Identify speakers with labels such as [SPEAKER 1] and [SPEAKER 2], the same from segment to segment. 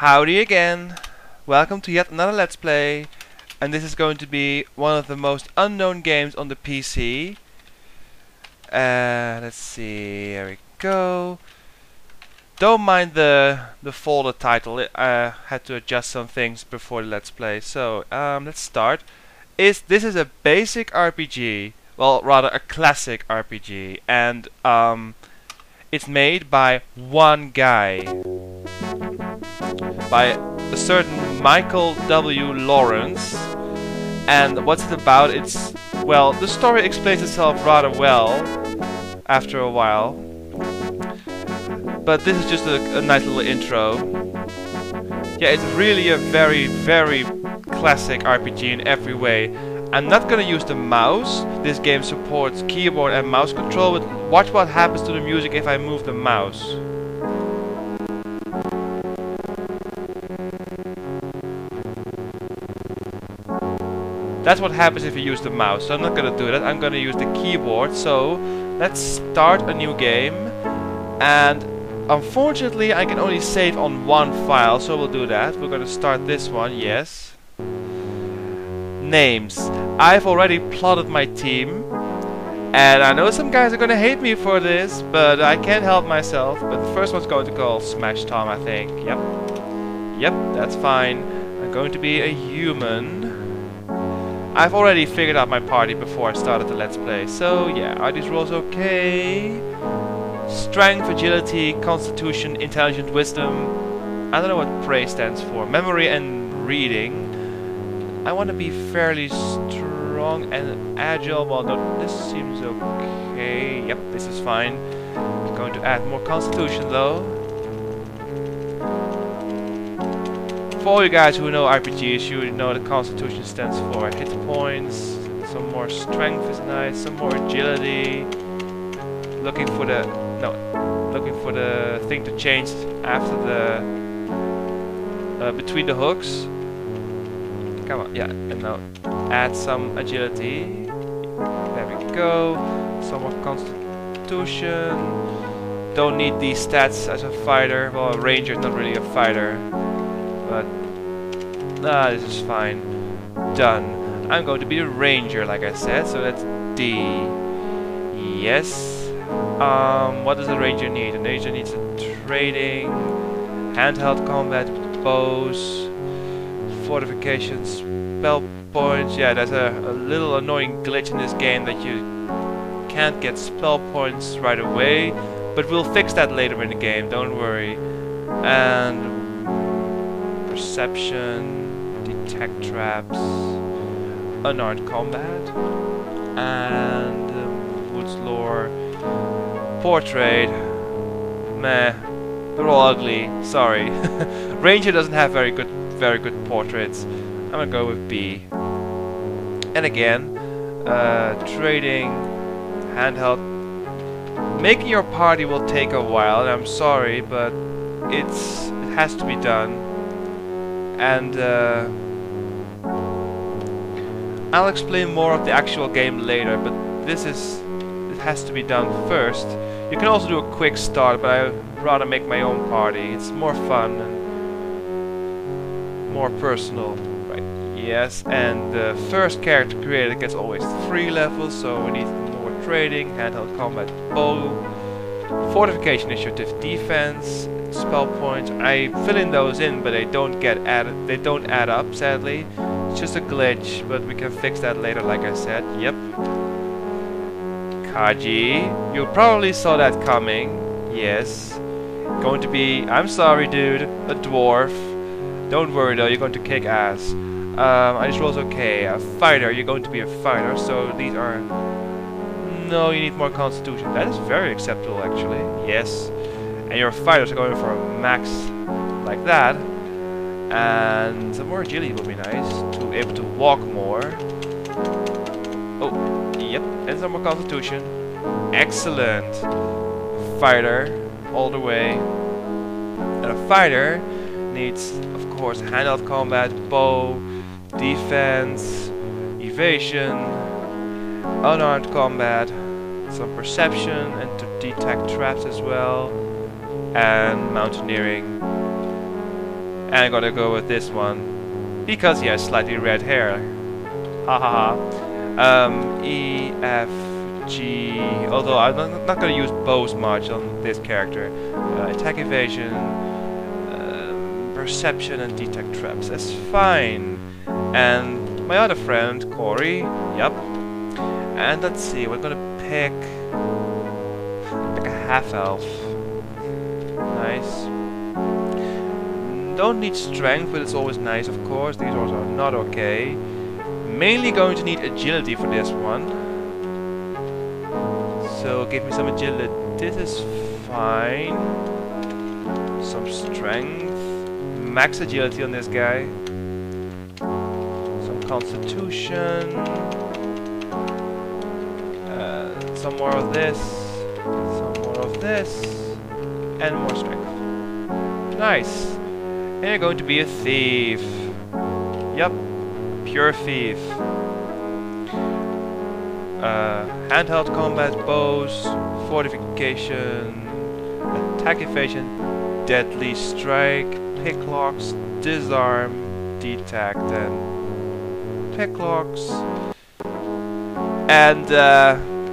[SPEAKER 1] Howdy again! Welcome to yet another Let's Play, and this is going to be one of the most unknown games on the PC. Let's see, here we go. Don't mind the folder title, I had to adjust some things before the Let's Play. So, let's start. This is a basic RPG, well, rather a classic RPG, and it's made by one guy. By a certain Michael W. Lawrence. And what's it about? It's, well, the story explains itself rather well after a while. But this is just a nice little intro. Yeah, it's really a very, very classic RPG in every way. I'm not gonna use the mouse. This game supports keyboard and mouse control, but watch what happens to the music if I move the mouse. That's what happens if you use the mouse, so I'm not gonna do that. I'm gonna use the keyboard. So let's start a new game, and unfortunately I can only save on one file, so we'll do that. We're gonna start this one, yes. Names. I've already plotted my team, and I know some guys are gonna hate me for this, but I can't help myself. But the first one's going to call Smash Tom, I think. Yep, that's fine. I'm going to be a human. I've already figured out my party before I started the Let's Play, so yeah, are these rolls okay? Strength, agility, constitution, intelligent, wisdom. I don't know what praise stands for. Memory and reading. I want to be fairly strong and agile. Well, no, this seems okay. Yep, this is fine. I'm going to add more constitution though. For all you guys who know RPGs, you know the constitution stands for hit points. Some more strength is nice, some more agility. Looking for the thing to change after the between the hooks. Come on, yeah, and now add some agility. There we go. Some more constitution. Don't need these stats as a fighter. Well, a ranger is not really a fighter. But this is fine. Done. I'm going to be a ranger, like I said, so that's D. Yes. What does a ranger need? A ranger needs a trading, handheld combat, bows, fortifications, spell points. Yeah, there's a little annoying glitch in this game that you can't get spell points right away, but we'll fix that later in the game, don't worry. And perception, detect traps, unarmed combat, and woods lore, portrait. Meh, they're all ugly. Sorry. Ranger doesn't have very good portraits. I'm gonna go with B. And again, trading, handheld. Making your party will take a while, and I'm sorry, but it has to be done. And I'll explain more of the actual game later, but it has to be done first. You can also do a quick start, but I'd rather make my own party. It's more fun and more personal. Right, yes, and the first character created gets always 3 levels, so we need more trading, handheld combat, bow, fortification initiative, defense, spell points. I fill in those in, but they don't get added. They don't add up, sadly. It's just a glitch, but we can fix that later, like I said. Yep. Kaji, you probably saw that coming. Yes. Going to be, I'm sorry, dude, a dwarf. Don't worry though, you're going to kick ass. I just rolls okay. A fighter, you're going to be a fighter. So these are. No, you need more constitution. That is very acceptable, actually. Yes. And your fighters are going for a max like that. And some more agility would be nice to be able to walk more. Oh, yep, and some more constitution. Excellent. Fighter, all the way. And a fighter needs, of course, handheld combat, bow, defense, evasion, unarmed combat, some perception, and to detect traps as well. And mountaineering. And I'm gonna go with this one because he has slightly red hair. Ha ha ha. E, F, G. Although I'm not gonna use bows much on this character. Attack, evasion, perception, and detect traps. That's fine. And my other friend, Corey. Yep. And let's see. We're gonna pick a half elf. Nice. Don't need strength, but it's always nice, of course. These ones are not okay. Mainly going to need agility for this one. So give me some agility. This is fine. Some strength. Max agility on this guy. Some constitution. Some more of this. Some more of this. And more strength. Nice. And you're going to be a thief. Yup. Pure thief. Handheld combat bows, fortification, attack evasion, deadly strike, picklocks, disarm, detect, and picklocks. And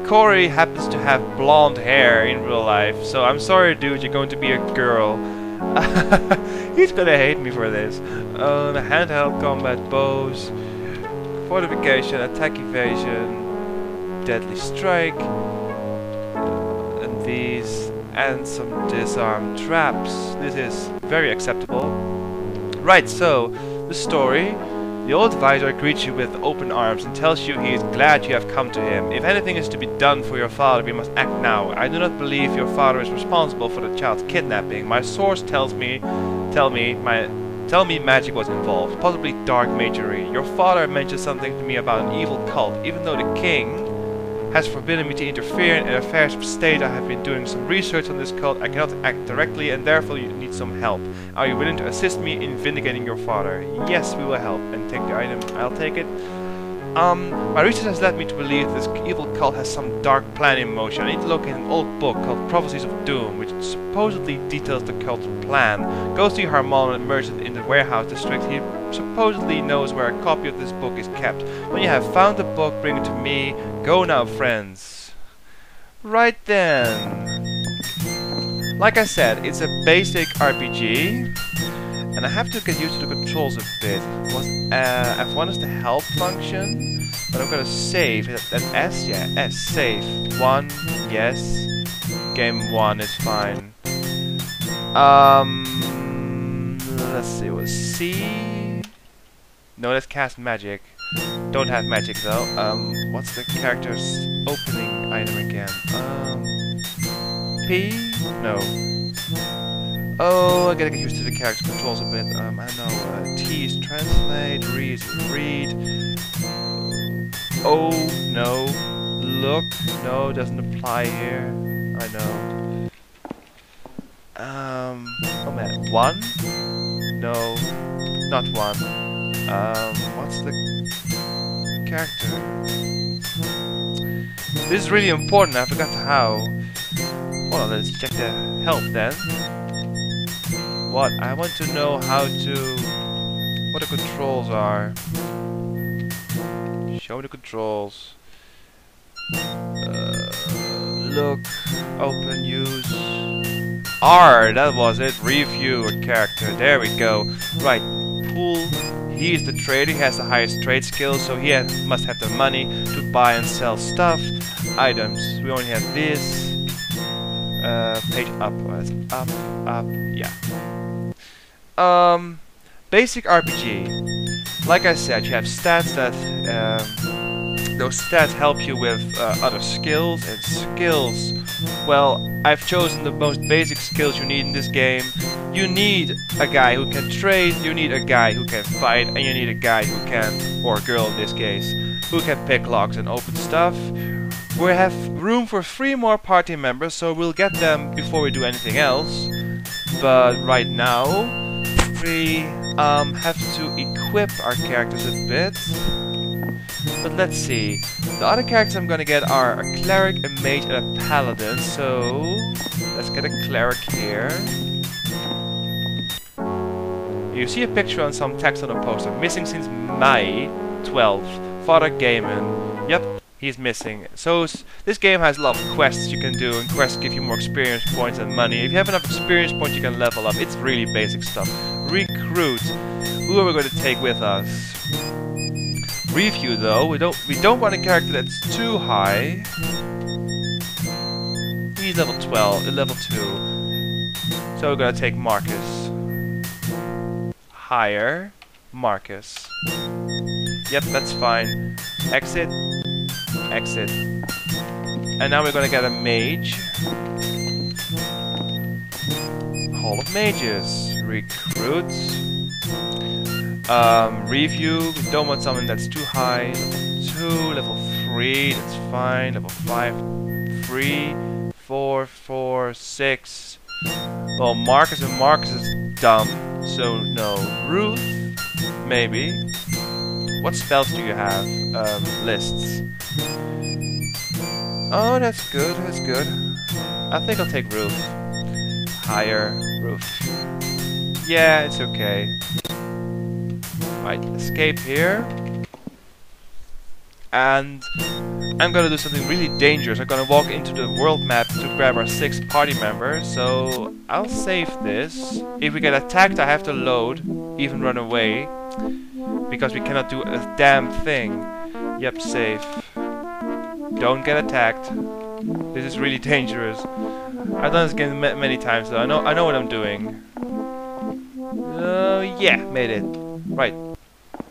[SPEAKER 1] Corey happens to have blonde hair in real life, so I'm sorry, dude, you're going to be a girl. He's gonna hate me for this. Handheld combat bows, fortification, attack evasion, deadly strike, and these, and some disarm traps. This is very acceptable. Right, so the story. The old advisor greets you with open arms and tells you he is glad you have come to him. If anything is to be done for your father, we must act now. I do not believe your father is responsible for the child's kidnapping. My source tell me magic was involved, possibly dark magery. Your father mentioned something to me about an evil cult. Even though the king has forbidden me to interfere in affairs of state, I have been doing some research on this cult. I cannot act directly, and therefore you need some help. Are you willing to assist me in vindicating your father? Yes, we will help. And take the item. I'll take it. My research has led me to believe this evil cult has some dark plan in motion. I need to look in an old book called Prophecies of Doom, which supposedly details the cult's plan. Go see Harmon, a merchant in the warehouse district. He supposedly knows where a copy of this book is kept. When you have found the book, bring it to me. Go now, friends. Right then. Like I said, it's a basic RPG. And I have to get used to the controls a bit. F1 is the help function, but I'm gonna save. That S? Yeah, S, save. 1, yes. Game 1 is fine. Let's see, what C? No, let's cast magic. Don't have magic though. What's the character's opening item again? P? No. Oh, I gotta get used to the character controls a bit. I don't know. T is translate, read is read. Oh, no. Look, no, doesn't apply here. I know. Oh man, 1? No, not 1. What's the character? This is really important, I forgot how. Hold on, let's check the help then. What? I want to know how to... what the controls are. Show the controls. Look, open, use. R, that was it. Review a character. There we go. Right, Pool. He is the trader. He has the highest trade skill, so he must have the money to buy and sell stuff. Items. We only have this. Page up. Up, up, yeah. Basic RPG. Like I said, you have stats that those stats help you with other skills, and skills, well, I've chosen the most basic skills you need in this game. You need a guy who can trade, you need a guy who can fight, and you need a guy who can, or a girl in this case, who can pick locks and open stuff. We have room for 3 more party members, so we'll get them before we do anything else. But right now, we have to equip our characters a bit. But let's see. The other characters I'm gonna get are a cleric, a mage, and a paladin. So let's get a cleric here. You see a picture on some text on a poster. Missing since May 12th. Father Gaiman. Yep, he's missing. So this game has a lot of quests you can do, and quests give you more experience points and money. If you have enough experience points, you can level up. It's really basic stuff. Recruit. Who are we going to take with us? Review though. We don't want a character that's too high. He's level 12, level 2. So we're gonna take Marcus. Higher. Marcus. Yep, that's fine. Exit. Exit. And now we're gonna get a mage. Hall of Mages. Recruit. Review. We don't want someone that's too high. Level 2, level 3, that's fine. Level 5, 3, 4, 4, 6. Well, Marcus is dumb, so no. Ruth, maybe. What spells do you have? Lists. Oh, that's good, that's good. I think I'll take Ruth. Higher, Ruth. Yeah, it's okay. Right, escape here. And I'm gonna do something really dangerous. I'm gonna walk into the world map to grab our 6th party member. So I'll save this. If we get attacked, I have to load, even run away, because we cannot do a damn thing. Yep, save. Don't get attacked. This is really dangerous. I've done this game many times though. I know what I'm doing. Yeah, made it. Right.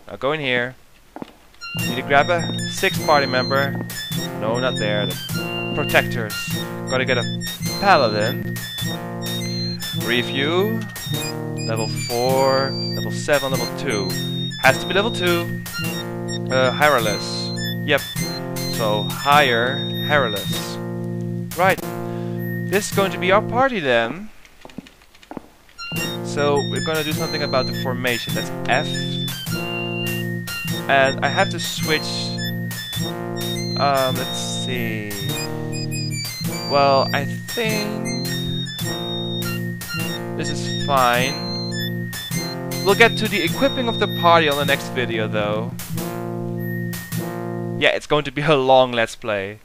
[SPEAKER 1] Now go in here. Need to grab a 6th party member. No, not there. The protectors. Gotta get a paladin. Review. Level 4, level 7, level 2. Has to be level 2. Hireless. Yep. So higher Hireless. Right. This is going to be our party then. So we're gonna do something about the formation. That's F. And I have to switch. Let's see. Well, I think this is fine. We'll get to the equipping of the party on the next video, though. Yeah, it's going to be a long let's play.